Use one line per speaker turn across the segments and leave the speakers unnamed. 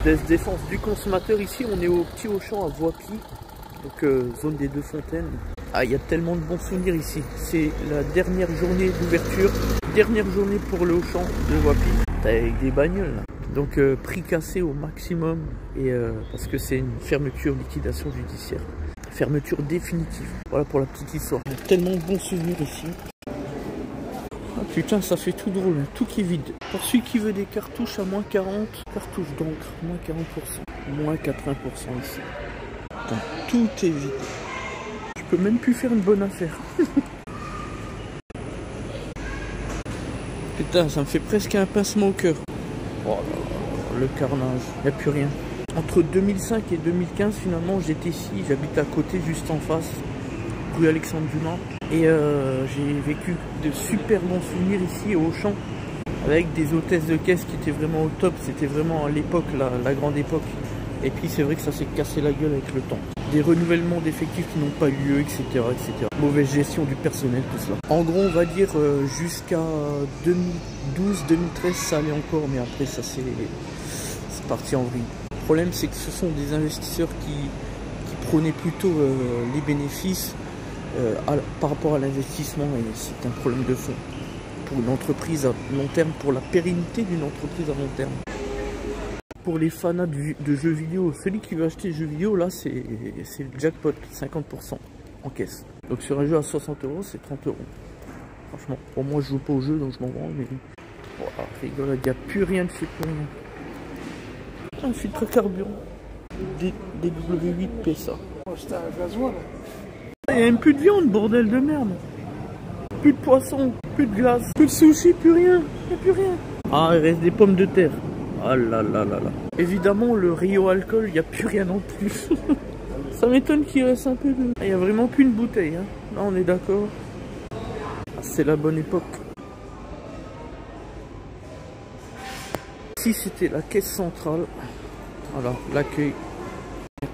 Défense du consommateur. Ici, on est au petit Auchan à Voipy, donc zone des Deux Fontaines. Ah, il y a tellement de bons souvenirs ici. C'est la dernière journée d'ouverture, dernière journée pour le Auchan de Voipy. Avec des bagnoles là. Donc prix cassé au maximum et parce que c'est une fermeture, liquidation judiciaire. Fermeture définitive. Voilà pour la petite histoire. Il y a tellement de bons souvenirs ici. Ah putain, ça fait tout drôle, hein. Tout qui est vide. Pour celui qui veut des cartouches à moins 40, cartouches d'encre, moins 40%, moins 80% ici. Putain, tout est vide. Je peux même plus faire une bonne affaire. Putain, ça me fait presque un pincement au cœur. Oh là là, le carnage, il n'y a plus rien. Entre 2005 et 2015, finalement, j'étais ici, j'habite à côté, juste en face, rue Alexandre Dumas. Et j'ai vécu de super bons souvenirs ici au Auchan, avec des hôtesses de caisse qui étaient vraiment au top. C'était vraiment à l'époque, la grande époque. Et puis c'est vrai que ça s'est cassé la gueule avec le temps. Des renouvellements d'effectifs qui n'ont pas eu lieu, etc., etc. Mauvaise gestion du personnel, tout cela. En gros, on va dire jusqu'à 2012-2013, ça allait encore, mais après ça c'est parti en vrille. Le problème, c'est que ce sont des investisseurs qui prônaient plutôt les bénéfices par rapport à l'investissement, et c'est un problème de fond pour une entreprise à long terme, pour la pérennité d'une entreprise à long terme. Pour les fanats de jeux vidéo, celui qui veut acheter des jeux vidéo, là c'est le jackpot, 50% en caisse. Donc sur un jeu à 60 €, c'est 30 €. Franchement, pour moi je joue pas au jeu, donc je m'en branle, mais voilà, rigole, il n'y a plus rien de fait pour rien. Un filtre carburant, DW8 PSA. Il n'y a même plus de viande, bordel de merde. Plus de poisson, plus de glace, plus de sushi, plus rien. Il n'y a plus rien. Ah, il reste des pommes de terre. Ah là là là là. Évidemment, le Rio alcool, il n'y a plus rien non plus. Ça m'étonne qu'il reste un peu de... Il n'y a vraiment plus une bouteille. Hein. Là, on est d'accord. C'est la bonne époque. Ici, c'était la caisse centrale. Voilà, l'accueil.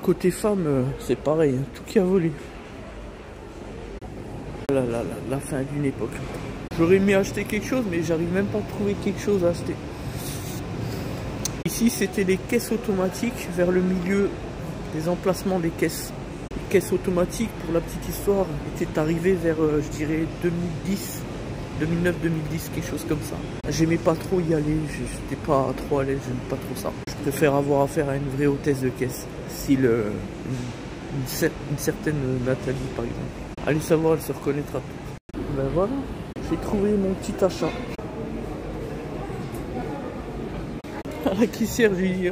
Côté femme, c'est pareil. Hein. Tout qui a volé. La fin d'une époque. J'aurais aimé acheter quelque chose, mais j'arrive même pas à trouver quelque chose à acheter. Ici, c'était les caisses automatiques vers le milieu des emplacements des caisses. Les caisses automatiques, pour la petite histoire, étaient arrivées vers, je dirais, 2010, 2009-2010, quelque chose comme ça. J'aimais pas trop y aller, j'étais pas trop à l'aise, j'aime pas trop ça. Je préfère avoir affaire à une vraie hôtesse de caisse, style une certaine Nathalie, par exemple. Allez savoir, elle se reconnaîtra. Ben voilà, j'ai trouvé mon petit achat. À la caissière, je lui dis,